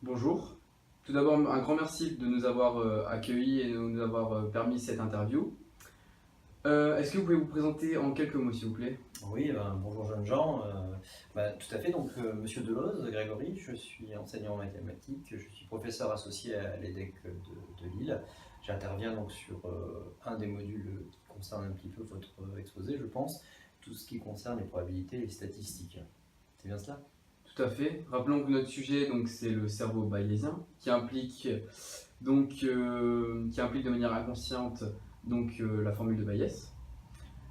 Bonjour. Tout d'abord, un grand merci de nous avoir accueillis et de nous avoir permis cette interview. Est-ce que vous pouvez vous présenter en quelques mots, s'il vous plaît? Oui, bonjour jeunes gens. Tout à fait, donc Monsieur Deloz, Grégory, je suis enseignant en mathématiques, je suis professeur associé à l'EDEC de Lille. J'interviens donc sur un des modules qui concerne un petit peu votre exposé, je pense, tout ce qui concerne les probabilités et les statistiques. C'est bien cela? Tout à fait. Rappelons que notre sujet, donc, c'est le cerveau bayésien, qui implique de manière inconsciente la formule de Bayès.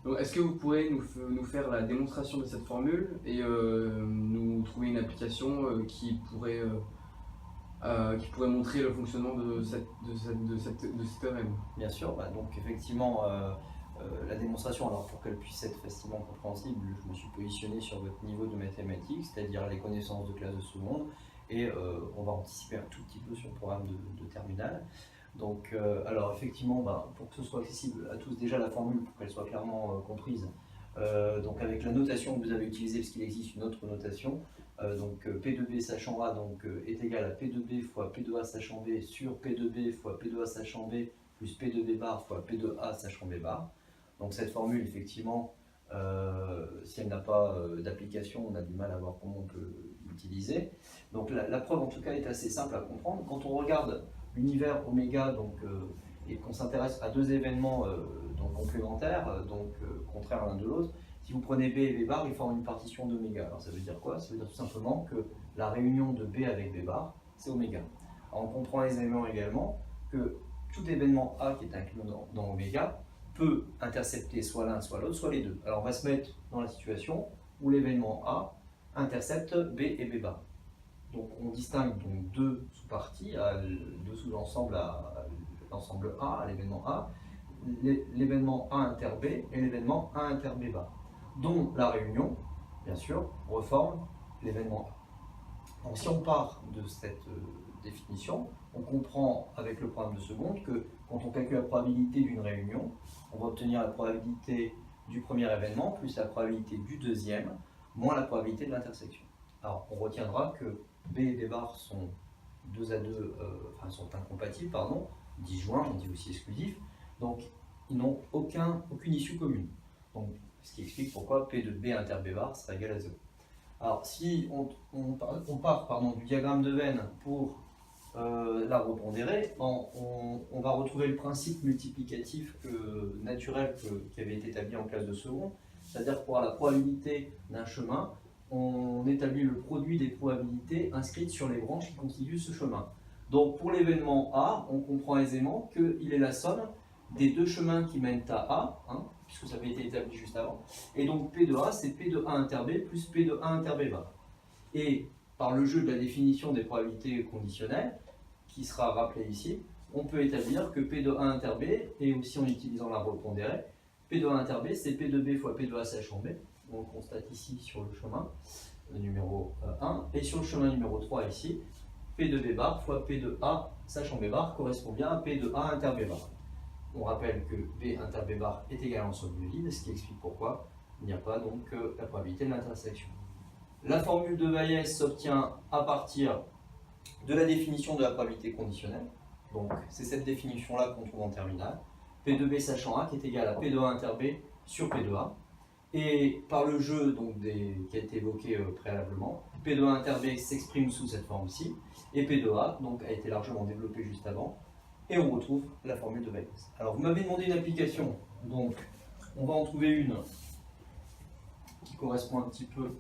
Donc, est-ce que vous pourrez nous faire la démonstration de cette formule et nous trouver une application qui pourrait montrer le fonctionnement de ce théorème? Bien sûr, donc effectivement, la démonstration, alors pour qu'elle puisse être facilement compréhensible, je me suis positionné sur votre niveau de mathématiques, c'est-à-dire les connaissances de classe de seconde, et on va anticiper un tout petit peu sur le programme de terminale. Donc, alors effectivement, pour que ce soit accessible à tous, déjà la formule, pour qu'elle soit clairement comprise, donc avec la notation que vous avez utilisée, parce qu'il existe une autre notation, donc P2B sachant A est égal à P2B fois P2A sachant B sur P2B fois P2A sachant B plus P2B bar fois P2A sachant B bar. Donc cette formule, effectivement, si elle n'a pas d'application, on a du mal à voir comment on peut l'utiliser. Donc la preuve, en tout cas, est assez simple à comprendre. Quand on regarde l'univers oméga, et qu'on s'intéresse à deux événements complémentaires, contraires l'un de l'autre, si vous prenez B et B bar, ils forment une partition d'oméga. Alors ça veut dire quoi? Ça veut dire tout simplement que la réunion de B avec B bar, c'est oméga. Alors on comprend aisément également que tout événement A qui est inclus dans oméga peut intercepter soit l'un, soit l'autre, soit les deux. Alors on va se mettre dans la situation où l'événement A intercepte B et B bar. Donc on distingue donc deux sous-parties, deux sous-ensembles à l'ensemble A, à l'événement A, l'événement A inter B et l'événement A inter B bar, dont la réunion, bien sûr, reforme l'événement A. Donc si on part de cette définition, on comprend avec le programme de seconde que quand on calcule la probabilité d'une réunion, on va obtenir la probabilité du premier événement plus la probabilité du deuxième, moins la probabilité de l'intersection. Alors on retiendra que B et B bar sont sont incompatibles, disjoints, on dit aussi exclusifs, donc ils n'ont aucune issue commune. Donc, ce qui explique pourquoi P de B inter B bar sera égal à 0. Alors si on part du diagramme de Venn pour l'arbre pondéré, on va retrouver le principe multiplicatif naturel qui avait été établi en classe de seconde, c'est-à-dire pour la probabilité d'un chemin, on établit le produit des probabilités inscrites sur les branches qui constituent ce chemin. Donc pour l'événement A, on comprend aisément qu'il est la somme des deux chemins qui mènent à A, puisque ça avait été établi juste avant, et donc P de A, c'est P de A inter B plus P de A inter B bar. Et par le jeu de la définition des probabilités conditionnelles, qui sera rappelé ici, on peut établir que P de A inter B, et aussi en utilisant l'arbre pondéré, P de A inter B, c'est P de B fois P de A sachant B. On le constate ici sur le chemin numéro 1, et sur le chemin numéro 3 ici, P de B bar fois P de A sachant B bar correspond bien à P de A inter B bar. On rappelle que B inter B bar est égal à l'ensemble de vide, ce qui explique pourquoi il n'y a pas donc la probabilité de l'intersection. La formule de Bayès s'obtient à partir de la définition de la probabilité conditionnelle. Donc c'est cette définition-là qu'on trouve en terminale. P de B sachant A qui est égal à P de A inter B sur P de A. Et par le jeu qui a été évoqué préalablement, P de A inter B s'exprime sous cette forme-ci, et P de A a été largement développé juste avant, et on retrouve la formule de Bayès. Alors vous m'avez demandé une application, donc on va en trouver une qui correspond un petit peu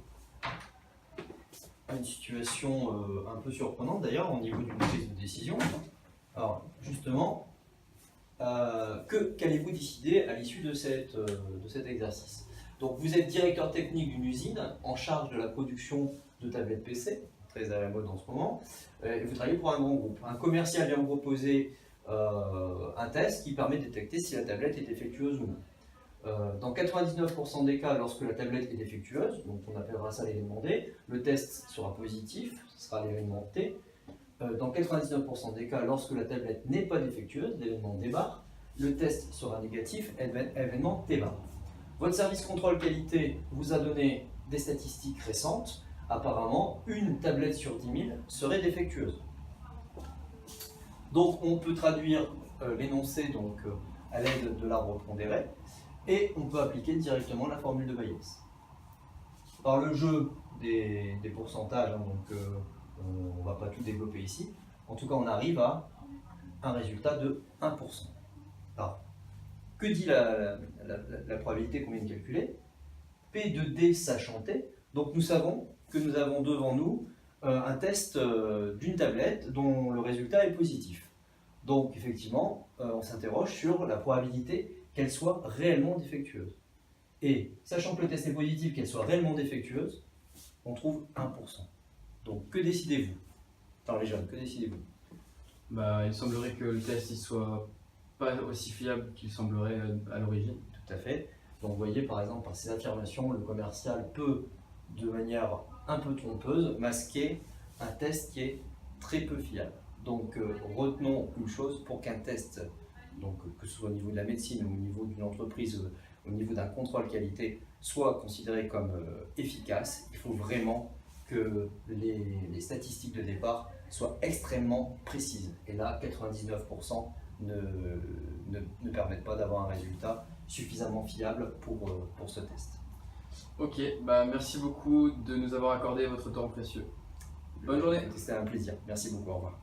à une situation un peu surprenante d'ailleurs au niveau d'une prise de décision. Alors justement, qu'allez-vous décider à l'issue de cet exercice? Donc vous êtes directeur technique d'une usine en charge de la production de tablettes PC, très à la mode en ce moment, et vous travaillez pour un grand groupe. Un commercial vient vous proposer un test qui permet de détecter si la tablette est défectueuse ou non. Dans 99% des cas, lorsque la tablette est défectueuse, donc on appellera ça l'événement D, le test sera positif, ce sera l'événement T. Dans 99% des cas, lorsque la tablette n'est pas défectueuse, l'événement D bar, le test sera négatif, événement T bar. Votre service contrôle qualité vous a donné des statistiques récentes. Apparemment, une tablette sur 10 000 serait défectueuse. Donc on peut traduire l'énoncé à l'aide de l'arbre pondéré et on peut appliquer directement la formule de Bayes. Par le jeu des pourcentages, hein, on ne va pas tout développer ici, en tout cas on arrive à un résultat de 1%. Alors, que dit la probabilité qu'on vient de calculer? P de D sachant T. Donc nous savons que nous avons devant nous un test d'une tablette dont le résultat est positif. Donc effectivement, on s'interroge sur la probabilité qu'elle soit réellement défectueuse. Et sachant que le test est positif, qu'elle soit réellement défectueuse, on trouve 1%. Donc que décidez-vous? Enfin les jeunes, que décidez-vous? Bah, il semblerait que le test il soit pas aussi fiable qu'il semblerait à l'origine. Tout à fait. Donc vous voyez par exemple par ces affirmations, le commercial peut de manière un peu trompeuse masquer un test qui est très peu fiable. Donc retenons une chose, pour qu'un test, donc, que ce soit au niveau de la médecine ou au niveau d'une entreprise, au niveau d'un contrôle qualité, soit considéré comme efficace, il faut vraiment que les statistiques de départ soient extrêmement précises. Et là, 99% ne permettent pas d'avoir un résultat suffisamment fiable pour ce test. Ok, bah merci beaucoup de nous avoir accordé votre temps précieux. Bonne journée. C'était un plaisir. Merci beaucoup. Au revoir.